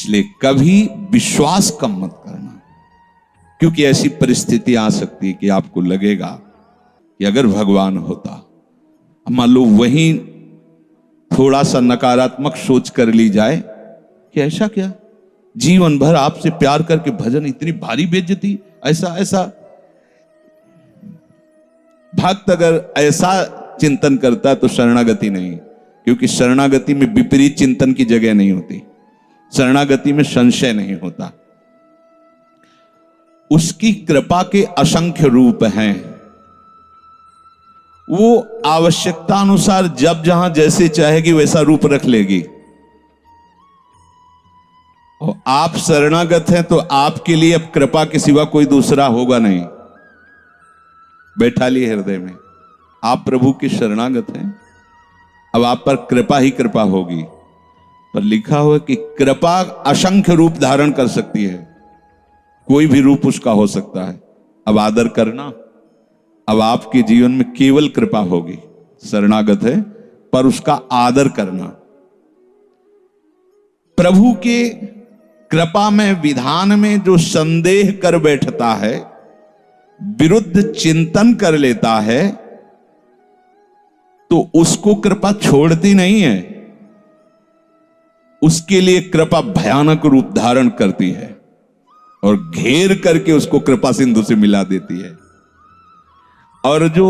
इसलिए कभी विश्वास कम मत करना, क्योंकि ऐसी परिस्थिति आ सकती है कि आपको लगेगा कि अगर भगवान होता, मान लो वहीं थोड़ा सा नकारात्मक सोच कर ली जाए कि ऐसा क्या, जीवन भर आपसे प्यार करके भजन, इतनी भारी बेइज्जती, ऐसा ऐसा। भक्त अगर ऐसा चिंतन करता है तो शरणागति नहीं, क्योंकि शरणागति में विपरीत चिंतन की जगह नहीं होती, शरणागति में संशय नहीं होता। उसकी कृपा के असंख्य रूप हैं, वो आवश्यकता अनुसार जब जहां जैसे चाहेगी वैसा रूप रख लेगी। और आप शरणागत हैं तो आपके लिए अब कृपा के सिवा कोई दूसरा होगा नहीं। बैठा लिए हृदय में, आप प्रभु के शरणागत हैं, अब आप पर कृपा ही कृपा होगी। पर लिखा हुआ कि कृपा असंख्य रूप धारण कर सकती है, कोई भी रूप उसका हो सकता है। अब आदर करना, अब आपके जीवन में केवल कृपा होगी। शरणागत है पर उसका आदर करना। प्रभु के कृपा में, विधान में जो संदेह कर बैठता है, विरुद्ध चिंतन कर लेता है, तो उसको कृपा छोड़ती नहीं है, उसके लिए कृपा भयानक रूप धारण करती है और घेर करके उसको कृपा सिंधु से मिला देती है। और जो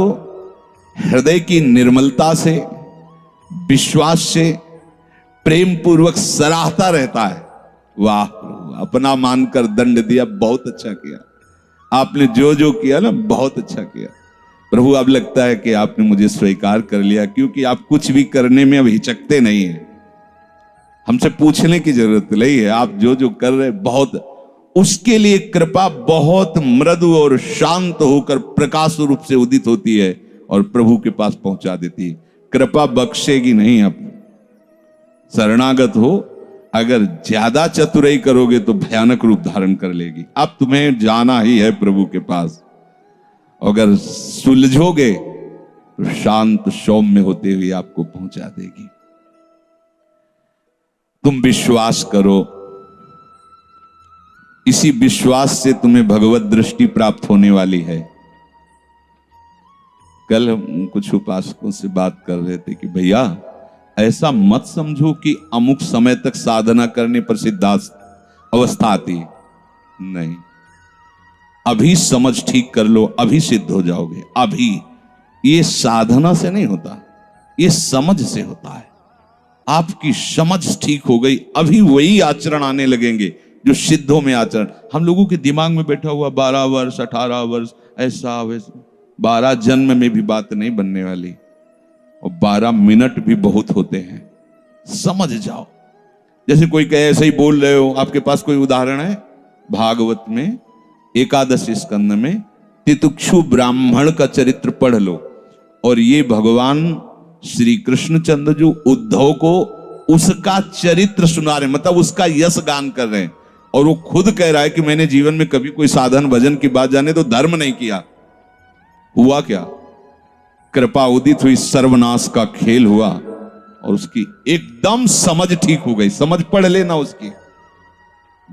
हृदय की निर्मलता से, विश्वास से, प्रेम पूर्वक सराहता रहता है, वाह अपना मानकर दंड दिया, बहुत अच्छा किया आपने, जो जो किया ना बहुत अच्छा किया प्रभु। अब लगता है कि आपने मुझे स्वीकार कर लिया, क्योंकि आप कुछ भी करने में अब हिचकते नहीं है, हमसे पूछने की जरूरत नहीं है, आप जो जो कर रहे बहुत। उसके लिए कृपा बहुत मृदु और शांत होकर प्रकाश रूप से उदित होती है और प्रभु के पास पहुंचा देती है। कृपा बख्शेगी नहीं। आप शरणागत हो, अगर ज्यादा चतुराई करोगे तो भयानक रूप धारण कर लेगी। अब तुम्हें जाना ही है प्रभु के पास, अगर सुलझोगे तो शांत सौम्य होते हुए आपको पहुंचा देगी। तुम विश्वास करो, इसी विश्वास से तुम्हें भगवत दृष्टि प्राप्त होने वाली है। कल हम कुछ उपासकों से बात कर रहे थे कि भैया ऐसा मत समझो कि अमुक समय तक साधना करने पर सिद्धार्थ अवस्था आती, नहीं, अभी समझ ठीक कर लो, अभी सिद्ध हो जाओगे। अभी ये साधना से नहीं होता, ये समझ से होता है। आपकी समझ ठीक हो गई, अभी वही आचरण आने लगेंगे जो सिद्धों में आचरण। हम लोगों के दिमाग में बैठा हुआ 12 वर्ष 18 वर्ष ऐसा वैसा, 12 जन्म में भी बात नहीं बनने वाली, और 12 मिनट भी बहुत होते हैं। समझ जाओ, जैसे कोई कहे ऐसे ही बोल रहे हो। आपके पास कोई उदाहरण है? भागवत में 11 स्कंद में तितिक्षु ब्राह्मण का चरित्र पढ़ लो, और ये भगवान श्री कृष्णचंद्र जो उद्धव को उसका चरित्र सुना रहे, मतलब उसका यश गान कर रहे हैं। और वो खुद कह रहा है कि मैंने जीवन में कभी कोई साधन भजन की बात जाने तो धर्म नहीं किया। हुआ क्या? कृपा उदित हुई, सर्वनाश का खेल हुआ, और उसकी एकदम समझ ठीक हो गई। समझ पढ़ लेना उसकी।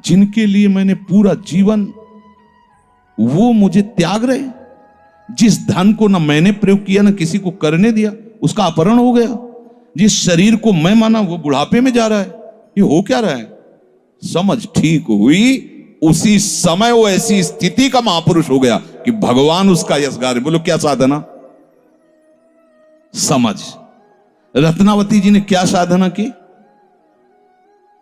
जिनके लिए मैंने पूरा जीवन, वो मुझे त्याग रहे। जिस धन को ना मैंने प्रयोग किया ना किसी को करने दिया, उसका अपहरण हो गया। जिस शरीर को मैं माना वो बुढ़ापे में जा रहा है। ये हो क्या रहा है? समझ ठीक हुई, उसी समय वो ऐसी स्थिति का महापुरुष हो गया कि भगवान उसका यशगार। बोलो क्या साधना? समझ। रत्नावती जी ने क्या साधना की?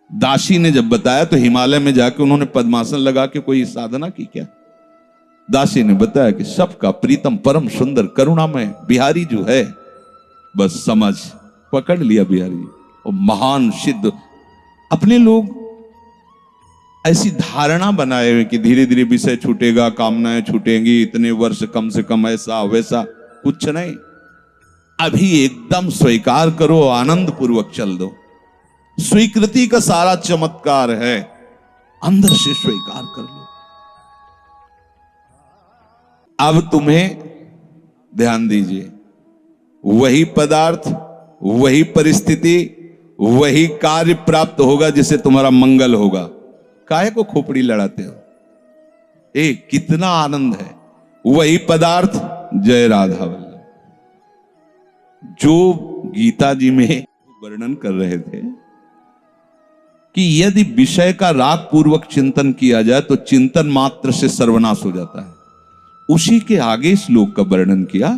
दासी ने जब बताया तो हिमालय में जाकर उन्होंने पद्मासन लगा के कोई साधना की क्या? दासी ने बताया कि सबका प्रीतम परम सुंदर करुणामय बिहारी जो है, बस समझ पकड़ लिया बिहारी, और महान सिद्ध। अपने लोग ऐसी धारणा बनाए हुए कि धीरे धीरे विषय छूटेगा, कामनाएं छूटेंगी, इतने वर्ष कम से कम, ऐसा वैसा, कुछ नहीं। अभी एकदम स्वीकार करो, आनंद पूर्वक चल दो। स्वीकृति का सारा चमत्कार है, अंदर से स्वीकार कर लो। अब तुम्हें ध्यान दीजिए, वही पदार्थ, वही परिस्थिति, वही कार्य प्राप्त होगा जिससे तुम्हारा मंगल होगा। काहे को खोपड़ी लड़ाते हो? कितना आनंद है। वही पदार्थ, जय राधा वल्लभ, जो गीता जी में वर्णन कर रहे थे कि यदि विषय का राग पूर्वक चिंतन किया जाए तो चिंतन मात्र से सर्वनाश हो जाता है। उसी के आगे श्लोक का वर्णन किया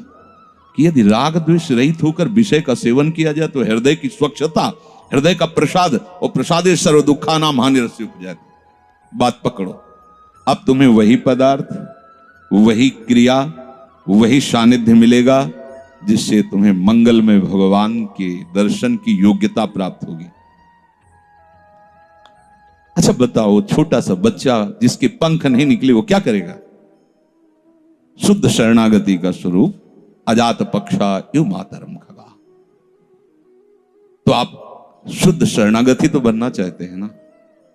कि यदि राग द्वेष रहित होकर विषय का सेवन किया जाए तो हृदय की स्वच्छता, हृदय का प्रसाद, और प्रसादे सर्व दुखा नाम हानिरस्य उपजाति। बात पकड़ो। अब तुम्हें वही पदार्थ, वही क्रिया, वही सानिध्य मिलेगा जिससे तुम्हें मंगल में भगवान के दर्शन की योग्यता प्राप्त होगी। अच्छा बताओ, छोटा सा बच्चा जिसके पंख नहीं निकले वो क्या करेगा? शुद्ध शरणागति का स्वरूप अजात पक्षा यु मातरम खगा। तो आप शुद्ध शरणागति तो बनना चाहते हैं ना?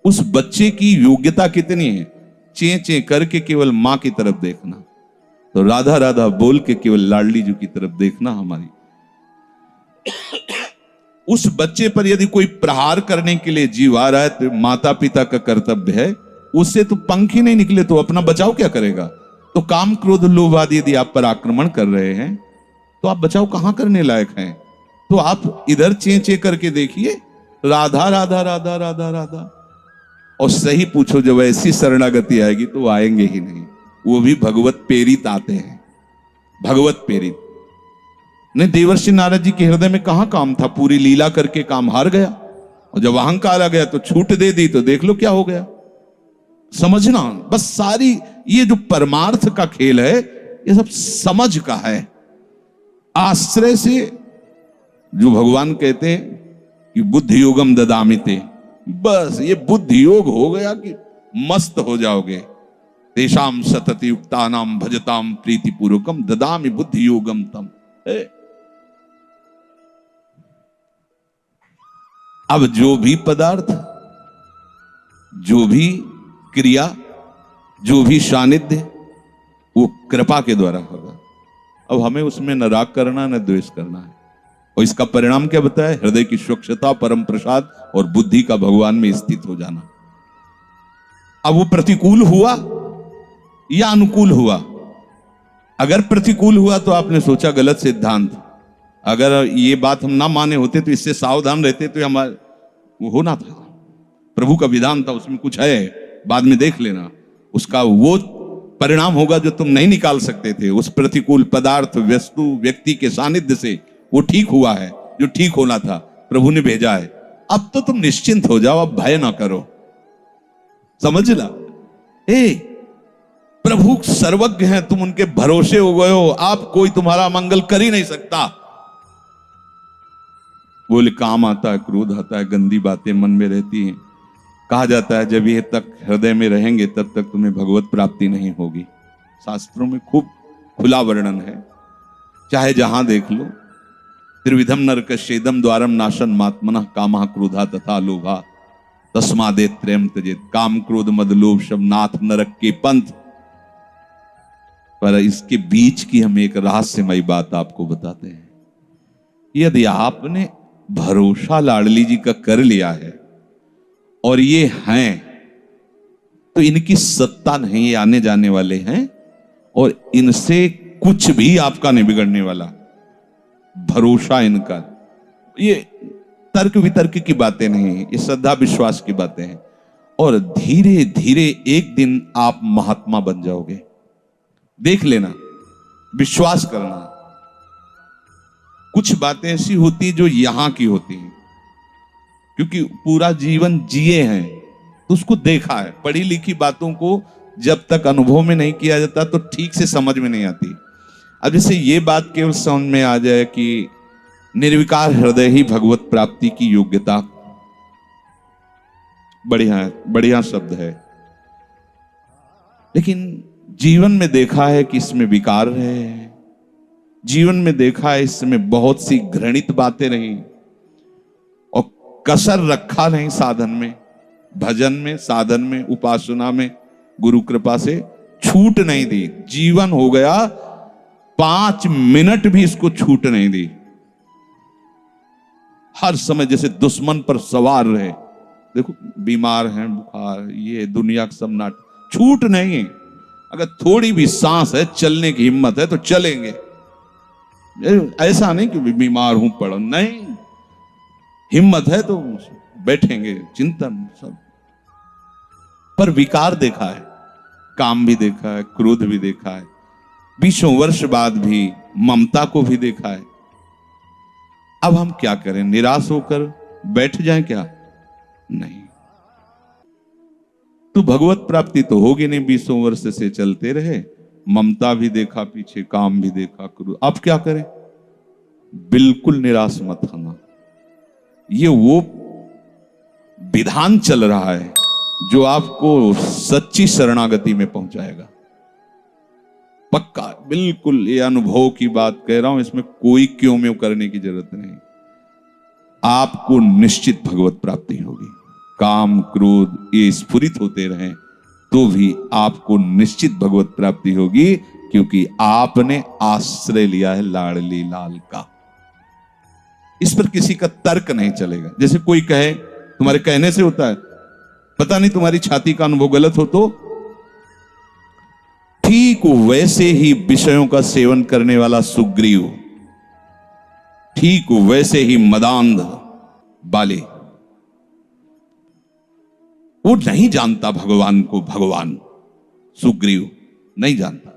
उस बच्चे की योग्यता कितनी है? चे चे करके केवल मां की तरफ देखना, तो राधा राधा बोल के केवल लाडली जी की तरफ देखना हमारी। उस बच्चे पर यदि कोई प्रहार करने के लिए जीव आ रहा है तो माता पिता का कर्तव्य है, उससे तो पंख ही नहीं निकले तो अपना बचाव क्या करेगा? तो काम क्रोध लोभ आदि यदि आप पर आक्रमण कर रहे हैं तो आप बचाव कहां करने लायक हैं? तो आप इधर चे चे करके देखिए, राधा राधा राधा राधा राधा। और सही पूछो, जब ऐसी शरणागति आएगी तो वो आएंगे ही नहीं। वो भी भगवत प्रेरित आते हैं, भगवत प्रेरित। नहीं, देवर्षि नारद जी के हृदय में कहां काम था? पूरी लीला करके काम हार गया, और जब अहंकार आ गया तो छूट दे दी, तो देख लो क्या हो गया। समझना बस, सारी ये जो परमार्थ का खेल है ये सब समझ का है। आश्रय से, जो भगवान कहते हैं कि बुद्धि योगम ददामिते, बस ये बुद्धि योग हो गया कि मस्त हो जाओगे। तेषाम सतति युक्तानाम भजताम प्रीति पूर्वकम ददामि बुद्धि योगम तम। अब जो भी पदार्थ, जो भी क्रिया, जो भी सानिध्य, वो कृपा के द्वारा होगा। अब हमें उसमें न राग करना न द्वेष करना है। और इसका परिणाम क्या बताया? हृदय की स्वच्छता, परम प्रसाद और बुद्धि का भगवान में स्थित हो जाना। अब वो प्रतिकूल हुआ या अनुकूल हुआ? अगर प्रतिकूल हुआ तो आपने सोचा गलत सिद्धांत। अगर ये बात हम ना माने होते तो इससे सावधान रहते तो हमारा वो होना था। प्रभु का विधान था, उसमें कुछ है, बाद में देख लेना। उसका वो परिणाम होगा जो तुम नहीं निकाल सकते थे। उस प्रतिकूल पदार्थ, वस्तु, व्यक्ति के सानिध्य से वो ठीक हुआ है जो ठीक होना था, प्रभु ने भेजा है। अब तो तुम निश्चिंत हो जाओ, अब भय ना करो। समझ ला, प्रभु सर्वज्ञ हैं, तुम उनके भरोसे हो गए हो, आप कोई तुम्हारा मंगल कर ही नहीं सकता। बोले काम आता है, क्रोध आता है, गंदी बातें मन में रहती हैं। कहा जाता है जब ये तक हृदय में रहेंगे तब तक तुम्हें भगवत प्राप्ति नहीं होगी। शास्त्रों में खूब खुला वर्णन है, चाहे जहां देख लो। त्रिविधम नरकस्येदम द्वारम नाशन मात्मनः कामः क्रोधा तथा लोभा तस्मादे त्रयम त्यजेत। काम क्रोध मद लोभ सब नाथ नरक के पंथ। पर इसके बीच की हम एक रहस्यमयी बात आपको बताते हैं। यदि आपने भरोसा लाडली जी का कर लिया है और ये हैं, तो इनकी सत्ता नहीं, आने जाने वाले हैं और इनसे कुछ भी आपका नहीं बिगड़ने वाला। भरोसा इनका, ये तर्क वितर्क की बातें नहीं, ये श्रद्धा विश्वास की बातें हैं। और धीरे धीरे एक दिन आप महात्मा बन जाओगे। देख लेना, विश्वास करना। कुछ बातें ऐसी होती जो यहां की होती हैं, क्योंकि पूरा जीवन जिए हैं तो उसको देखा है। पढ़ी लिखी बातों को जब तक अनुभव में नहीं किया जाता तो ठीक से समझ में नहीं आती। अब जैसे ये बात केवल समझ में आ जाए कि निर्विकार हृदय ही भगवत प्राप्ति की योग्यता, बढ़िया बढ़िया शब्द है, लेकिन जीवन में देखा है कि इसमें विकार है। जीवन में देखा है इसमें बहुत सी घृणित बातें रही और कसर रखा नहीं साधन में, भजन में, साधन में, उपासना में। गुरु कृपा से छूट नहीं दी। जीवन हो गया 5 मिनट भी इसको छूट नहीं दी। हर समय जैसे दुश्मन पर सवार रहे। देखो बीमार हैं, बुखार, ये दुनिया का सब नाटक, छूट नहीं है। अगर थोड़ी भी सांस है, चलने की हिम्मत है तो चलेंगे। ऐसा नहीं कि बीमार हूं पड़ो, नहीं, हिम्मत है तो बैठेंगे, चिंतन सब। पर विकार देखा है, काम भी देखा है, क्रोध भी देखा है, 20 वर्ष बाद भी ममता को भी देखा है। अब हम क्या करें? निराश होकर बैठ जाएं क्या? नहीं। तो भगवत प्राप्ति तो होगी नहीं, 20 वर्ष से चलते रहे, ममता भी देखा पीछे, काम भी देखा, क्रोध। अब क्या करें? बिल्कुल निराश मत होना। ये वो विधान चल रहा है जो आपको सच्ची शरणागति में पहुंचाएगा, पक्का, बिल्कुल। ये अनुभव की बात कह रहा हूं, इसमें कोई क्यों में करने की जरूरत नहीं। आपको निश्चित भगवत प्राप्ति होगी। काम क्रोध ये स्फुरित होते रहें तो भी आपको निश्चित भगवत प्राप्ति होगी, क्योंकि आपने आश्रय लिया है लाडली लाल का। इस पर किसी का तर्क नहीं चलेगा। जैसे कोई कहे, तुम्हारे कहने से होता है, पता नहीं तुम्हारी छाती का अनुभव गलत हो तो, ठीक वैसे ही विषयों का सेवन करने वाला सुग्रीव, ठीक वैसे ही मदांध बाली, वो नहीं जानता भगवान को, भगवान सुग्रीव नहीं जानता।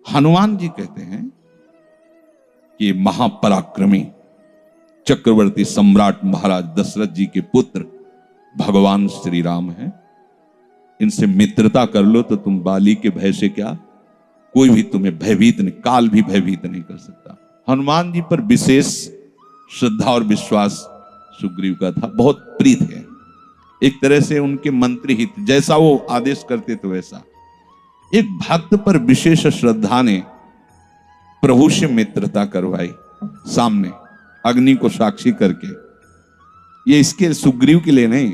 हनुमान जी कहते हैं कि महापराक्रमी चक्रवर्ती सम्राट महाराज दशरथ जी के पुत्र भगवान श्री राम हैं। इनसे मित्रता कर लो तो तुम बाली के भय से क्या, कोई भी तुम्हें भयभीत नहीं, काल भी भयभीत नहीं कर सकता। हनुमान जी पर विशेष श्रद्धा और विश्वास सुग्रीव का था, बहुत प्रीत है। एक तरह से उनके मंत्री हित, जैसा वो आदेश करते तो वैसा। एक भक्त पर विशेष श्रद्धा ने प्रभु से मित्रता करवाई, सामने अग्नि को साक्षी करके। ये इसके सुग्रीव के लिए नहीं,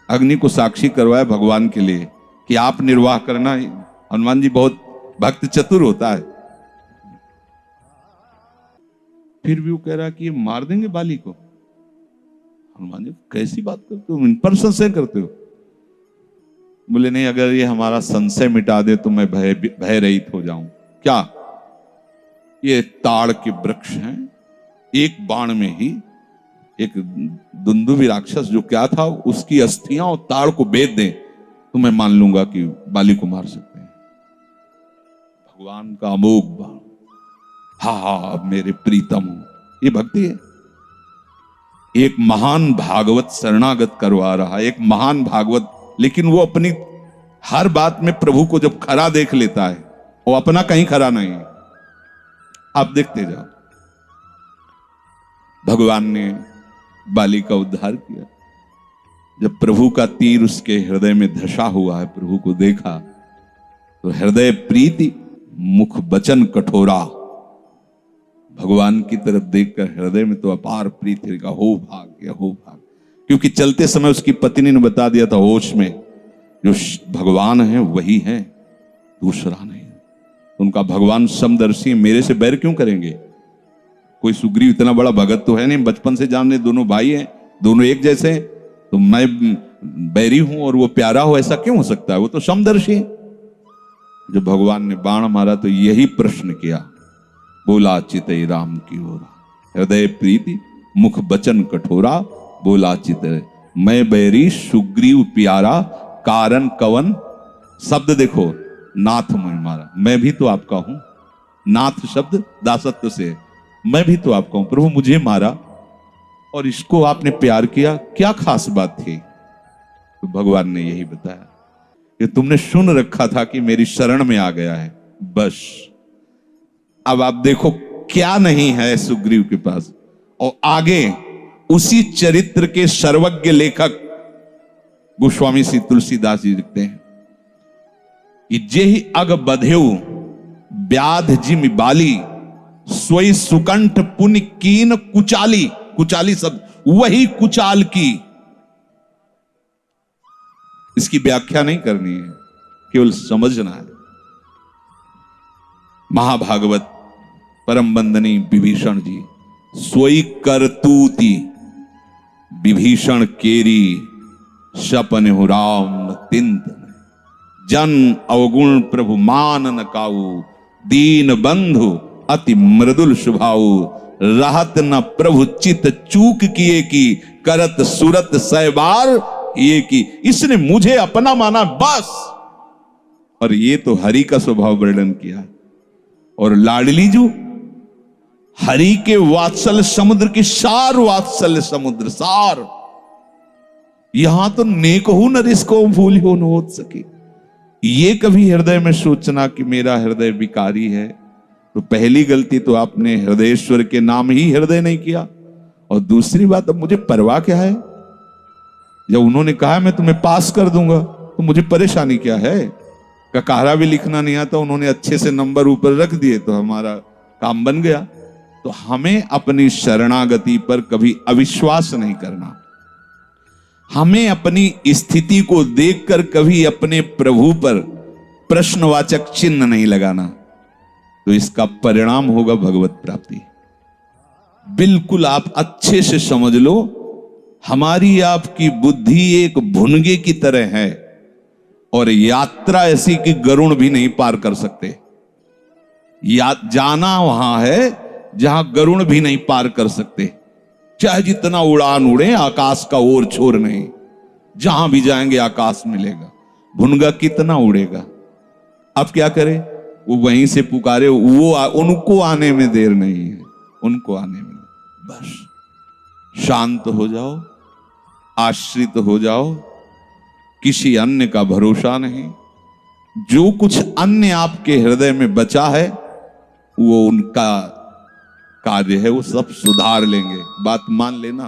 अग्नि को साक्षी करवाया भगवान के लिए कि आप निर्वाह करना। हनुमान जी बहुत भक्त चतुर होता है। फिर भी वो कह रहा कि ये मार देंगे बाली को। हनुमान जी, कैसी बात करते हो, इन पर संशय करते हो? बोले नहीं, अगर ये हमारा संशय मिटा दे तो मैं भय रहित हो जाऊं। क्या? ये ताड़ के वृक्ष हैं, एक बाण में ही एक दुंदुभी राक्षस जो क्या था, उसकी अस्थियां और ताड़ को बेच दें तो मैं मान लूंगा कि बाली को मार सकते हैं। भगवान का अमोघ बाण, हा मेरे प्रीतम, ये भक्ति है। एक महान भागवत शरणागत करवा रहा है, एक महान भागवत, लेकिन वो अपनी हर बात में प्रभु को जब खरा देख लेता है, वो अपना कहीं खरा नहीं है। आप देखते जाओ, भगवान ने बाली का उद्धार किया। जब प्रभु का तीर उसके हृदय में धसा हुआ है, प्रभु को देखा तो हृदय प्रीति, मुख वचन कठोरा। भगवान की तरफ देखकर हृदय में तो अपार प्रीति का हो भाग्य, हो भाग्य। क्योंकि चलते समय उसकी पत्नी ने बता दिया था होश में, जो भगवान है वही है, दूसरा नहीं। उनका भगवान समदर्शी, मेरे से बैर क्यों करेंगे? कोई सुग्रीव इतना बड़ा भगत तो है नहीं, बचपन से जाने, दोनों भाई हैं, दोनों एक जैसे हैं, तो मैं बैरी हूं और वो प्यारा हो, ऐसा क्यों हो सकता है? वो तो समदर्शी। जब भगवान ने बाण मारा तो यही प्रश्न किया, बोला चितई राम की ओर, हृदय प्रीति मुख वचन कठोरा, बोला चितई मैं बैरी सुग्रीव प्यारा, कारण कवन। शब्द देखो, नाथ में मारा, मैं भी तो आपका हूं। नाथ शब्द दासत्व से, मैं भी तो आपका हूं, प्रभु मुझे मारा और इसको आपने प्यार किया, क्या खास बात थी? तो भगवान ने यही बताया कि तुमने सुन रखा था कि मेरी शरण में आ गया है, बस। अब आप देखो क्या नहीं है सुग्रीव के पास। और आगे उसी चरित्र के सर्वज्ञ लेखक गोस्वामी श्री तुलसीदास जी लिखते हैं कि जेहि अग बधेउ व्याध जिमि बाली, सोई सुकंठ पुनि कीन कुचाली। कुचाली शब्द, वही कुचाल की। इसकी व्याख्या नहीं करनी है, केवल समझना है। महाभागवत परम बंदनी विभीषण जी, सोई करतूती, विभीषण केरी सपन हो राम न तिंत जन अवगुण प्रभु मान न काऊ दीन बंधु अति मृदुल स्वभाव रहत न प्रभु चित चूक किए की करत सुरत सहबार ये की। इसने मुझे अपना माना बस। और ये तो हरि का स्वभाव वर्णन किया। और लाडली जो हरि के वात्सल्य समुद्र की सार वात्सल्य समुद्र सार, यहां तो नेक हो न रिसको भूल हो न हो सके। ये कभी हृदय में सोचना कि मेरा हृदय विकारी है, तो पहली गलती तो आपने हृदयेश्वर के नाम ही हृदय नहीं किया। और दूसरी बात, अब मुझे परवाह क्या है? जब उन्होंने कहा मैं तुम्हें पास कर दूंगा तो मुझे परेशानी क्या है? ककारा भी लिखना नहीं आता, उन्होंने अच्छे से नंबर ऊपर रख दिए तो हमारा काम बन गया। तो हमें अपनी शरणागति पर कभी अविश्वास नहीं करना। हमें अपनी स्थिति को देखकर कभी अपने प्रभु पर प्रश्नवाचक चिन्ह नहीं लगाना, तो इसका परिणाम होगा भगवत प्राप्ति। बिल्कुल आप अच्छे से समझ लो, हमारी आपकी बुद्धि एक भुनगे की तरह है और यात्रा ऐसी कि गरुड़ भी नहीं पार कर सकते। जाना वहां है जहां गरुड़ भी नहीं पार कर सकते। चाहे जितना उड़ान उड़े, आकाश का ओर छोर नहीं। जहां भी जाएंगे आकाश मिलेगा, भुनगा कितना उड़ेगा। अब क्या करें? वो वहीं से पुकारे, उनको आने में देर नहीं है, उनको आने में। बस शांत हो जाओ, आश्रित हो जाओ, किसी अन्य का भरोसा नहीं। जो कुछ अन्य आपके हृदय में बचा है वो उनका कार्य है, वो सब सुधार लेंगे। बात मान लेना।